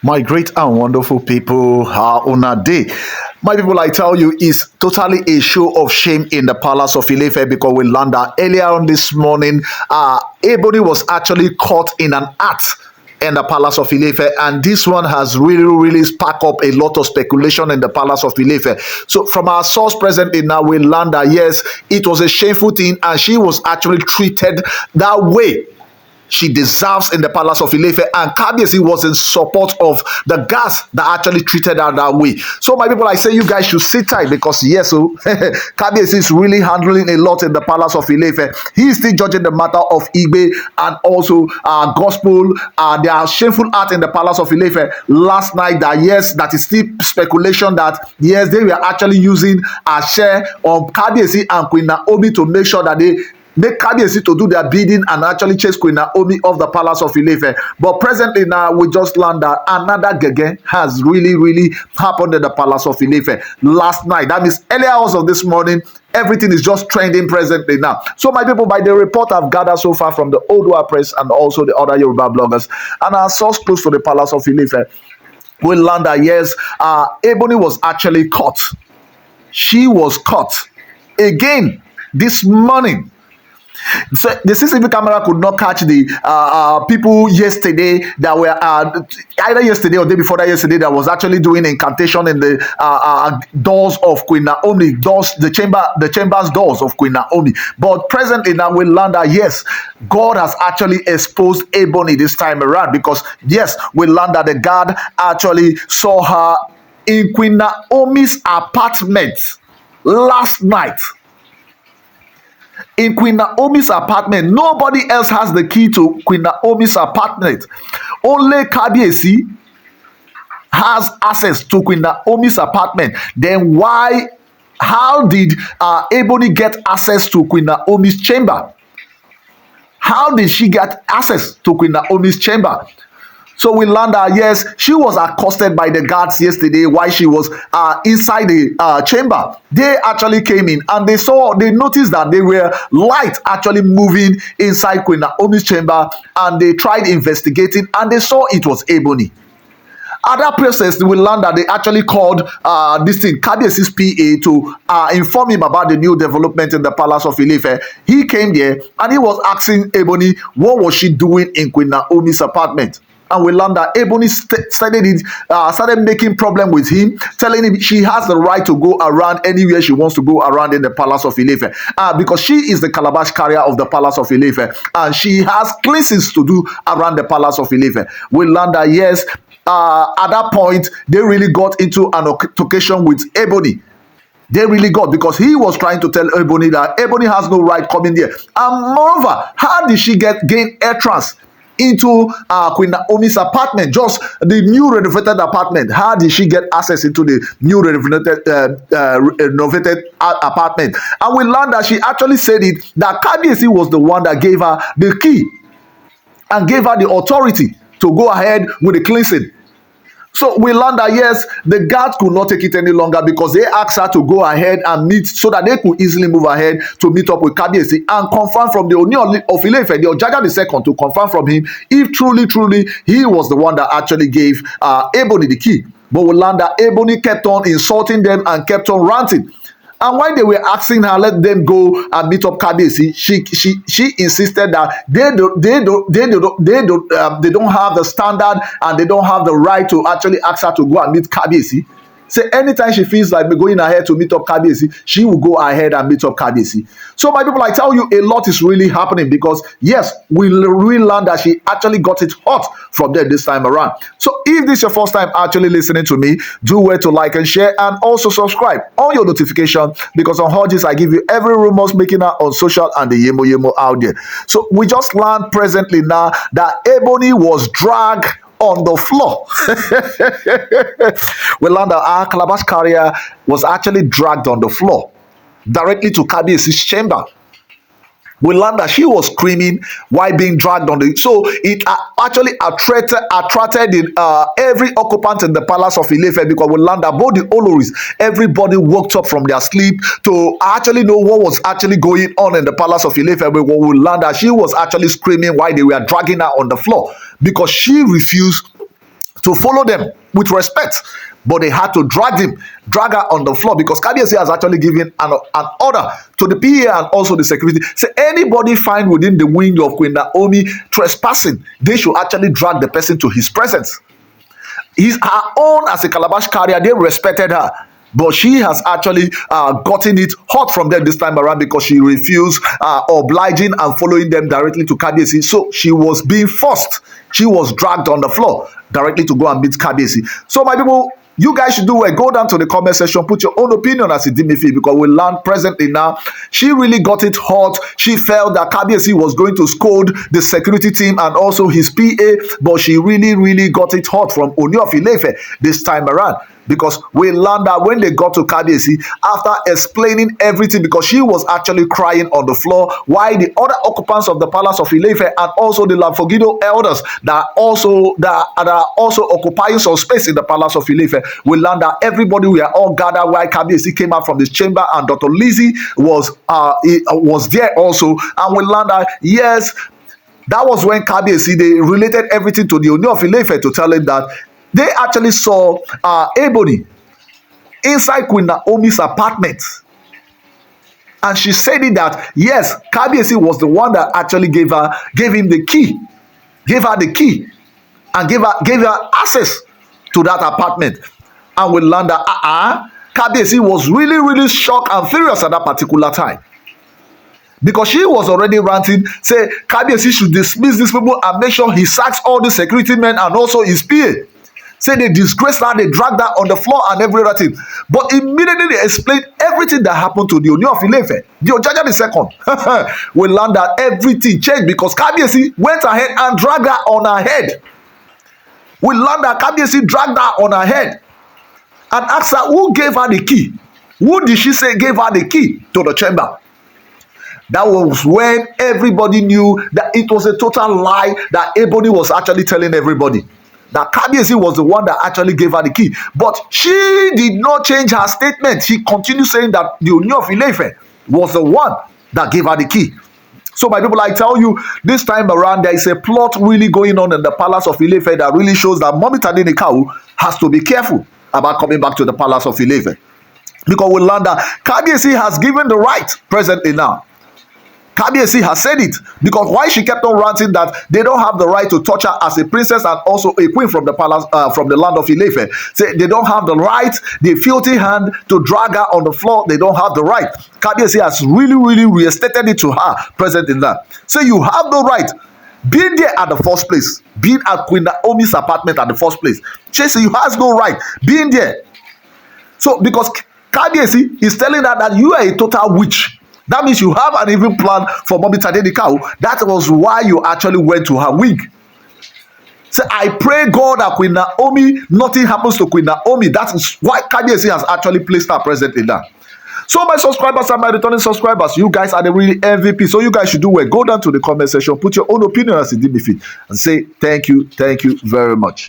My great and wonderful people, how una day. My people, I tell you, is totally a show of shame in the palace of Ilefe because we learned that earlier on this morning, Ebony was actually caught in an act in the palace of Ilefe, and this one has really sparked up a lot of speculation in the palace of Ilefe. So, from our source presently now, we learned that yes, it was a shameful thing, and she was actually treated that way she deserves in the palace of Ilefe, and Kabiyesi was in support of the guards that actually treated her that way. So my people, I say you guys should sit tight because yes, so Kabiyesi is really handling a lot in the palace of Ilefe. He is still judging the matter of Igbe and also gospel. There are shameful acts in the palace of Ilefe last night that yes, that is still speculation that yes, they were actually using a share on Kabiyesi and Queen Naomi to make sure that they make Kabiyesi to do their bidding and actually chase Queen Naomi off the palace of Ilefe. But presently now, we just learned that another gege has really happened in the palace of Ilefe last night. That means earlier hours of this morning, everything is just trending presently now. So my people, by the report I've gathered so far from the Odua Press and also the other Yoruba bloggers, and our source close to the palace of Ilefe, we learned that yes, Ebony was actually caught. She was caught again this morning. So the CCTV camera could not catch the people yesterday that were either yesterday or day before that yesterday that was actually doing incantation in the doors of Queen Naomi, the chambers doors of Queen Naomi. But presently now we learn that yes, God has actually exposed Ebony this time around because yes, we learned that the guard actually saw her in Queen Naomi's apartment last night. In Queen Naomi's apartment, nobody else has the key to Queen Naomi's apartment. Only Kabiyesi has access to Queen Naomi's apartment. Then how did Ebony get access to Queen Naomi's chamber? How did she get access to Queen Naomi's chamber? So we learned that yes, she was accosted by the guards yesterday while she was inside the chamber. They actually came in and they noticed that there were lights actually moving inside Queen Naomi's chamber, and they tried investigating and they saw it was Ebony. Other process, we learned that they actually called Kabiyesi's PA to inform him about the new development in the palace of Ilefe. He came there and he was asking Ebony what was she doing in Queen Naomi's apartment. And we learned that Ebony started making problem with him, telling him she has the right to go around anywhere she wants to go around in the palace of Ilefe, because she is the calabash carrier of the palace of Ilefe, and she has cleansings to do around the palace of Ilefe. We learned that yes, at that point they really got into an altercation with Ebony. They really got, because he was trying to tell Ebony that Ebony has no right coming there. And moreover, how did she gain entrance into Queen Naomi's apartment, just the new renovated apartment? How did she get access into the new renovated apartment? And we learned that she actually said it, that Kabiyesi was the one that gave her the key and gave her the authority to go ahead with the cleansing. So we learned that yes, the guards could not take it any longer because they asked her to go ahead and meet, so that they could easily move ahead to meet up with Kabiyesi and confirm from the Ooni of Ilefe, the Ojaja II, to confirm from him if truly he was the one that actually gave Ebony the key. But we learned that Ebony kept on insulting them and kept on ranting. And when they were asking her, let them go and meet up Kabiyesi, she insisted that they don't have the standard and they don't have the right to actually ask her to go and meet Kabiyesi. Say anytime she feels like going ahead to meet up Kabiyesi, she will go ahead and meet up Kabiyesi. So my people, I tell you, a lot is really happening because yes, we really learned that she actually got it hot from there this time around. So if this is your first time actually listening to me, do well to like and share and also subscribe on your notification, because on Hodges I give you every rumors making out on social and the yemo out there. So we just learned presently now that Ebony was dragged on the floor. We learned that our calabash carrier was actually dragged on the floor directly to Kabiyesi's chamber. We learned that she was screaming while being dragged on the. So it actually attracted every occupant in the palace of Ilefe, because we learned that both the oloris, everybody woke up from their sleep to actually know what was actually going on in the palace of Ilefe. But we learned that she was actually screaming while they were dragging her on the floor because she refused to follow them with respect, but they had to drag her on the floor, because Kabiyesi has actually given an order to the PA and also the security. Say anybody found within the wing of Queen Naomi trespassing, they should actually drag the person to his presence. Her own as a calabash carrier, they respected her. But she has actually gotten it hot from them this time around, because she refused obliging and following them directly to Kabiyesi. So she was being forced. She was dragged on the floor directly to go and meet Kabiyesi. So my people, you guys should do well. Go down to the comment section, put your own opinion as it did me feel, because we learned presently now. She really got it hot. She felt that Kabiyesi was going to scold the security team and also his PA, but she really got it hot from Ooni of Ile-Ife this time around. Because we learned that when they got to Kabiyesi, after explaining everything, because she was actually crying on the floor, while the other occupants of the palace of Ile-Ife and also the Lamfogido elders that are also occupying some space in the palace of Ile-Ife, we learned that everybody were all gathered while Kabiyesi came out from his chamber, and Dr. Lizzie was there also. And we learned that, yes, that was when Kabiyesi, they related everything to the Ooni of Ile-Ife to tell him that they actually saw Ebony inside Queen Naomi's apartment. And she said it that, yes, Kabiyesi was the one that actually gave her the key, and gave her access to that apartment. And we learned that Kabiyesi was really shocked and furious at that particular time, because she was already ranting, say Kabiyesi should dismiss these people and make sure he sacks all the security men and also his PA. Say they disgraced her, they dragged her on the floor and every other thing. But immediately they explained everything that happened to the Ooni of Ile-Ife, the Ojaja the second. We learned that everything changed because Kabiyesi went ahead and dragged her on her head. We learned that Kabiyesi dragged her on her head and asked her who gave her the key. Who did she say gave her the key to the chamber? That was when everybody knew that it was a total lie that Ebony was actually telling everybody. That Kabiyesi was the one that actually gave her the key. But she did not change her statement. She continued saying that the Ooni of Ile-Ife was the one that gave her the key. So my people, I tell you, this time around, there is a plot really going on in the palace of Ile-Ife that really shows that Mummy Tadenikawo has to be careful about coming back to the palace of Ile-Ife. Because we learned that Kabiyesi has given the right presently now. Kabiyesi has said it, because why she kept on ranting that they don't have the right to touch her as a princess and also a queen from the palace, from the land of Ile-Ife. Say they don't have the right, the filthy hand to drag her on the floor. They don't have the right. Kabiyesi has really restated it to her present in that. So you have the right. Being there at the first place, being at Queen Naomi's apartment at the first place, she said you has no right being there. So because Kabiyesi is telling her that you are a total witch. That means you have an evil plan for Mummy Tadenikawo. That was why you actually went to her wing. So I pray God that Queen Naomi, nothing happens to Queen Naomi. That is why Kabiyesi has actually placed her present in that. So my subscribers and my returning subscribers, you guys are the really MVP. So you guys should do well. Go down to the comment section, put your own opinion as it did me fit, and say thank you very much.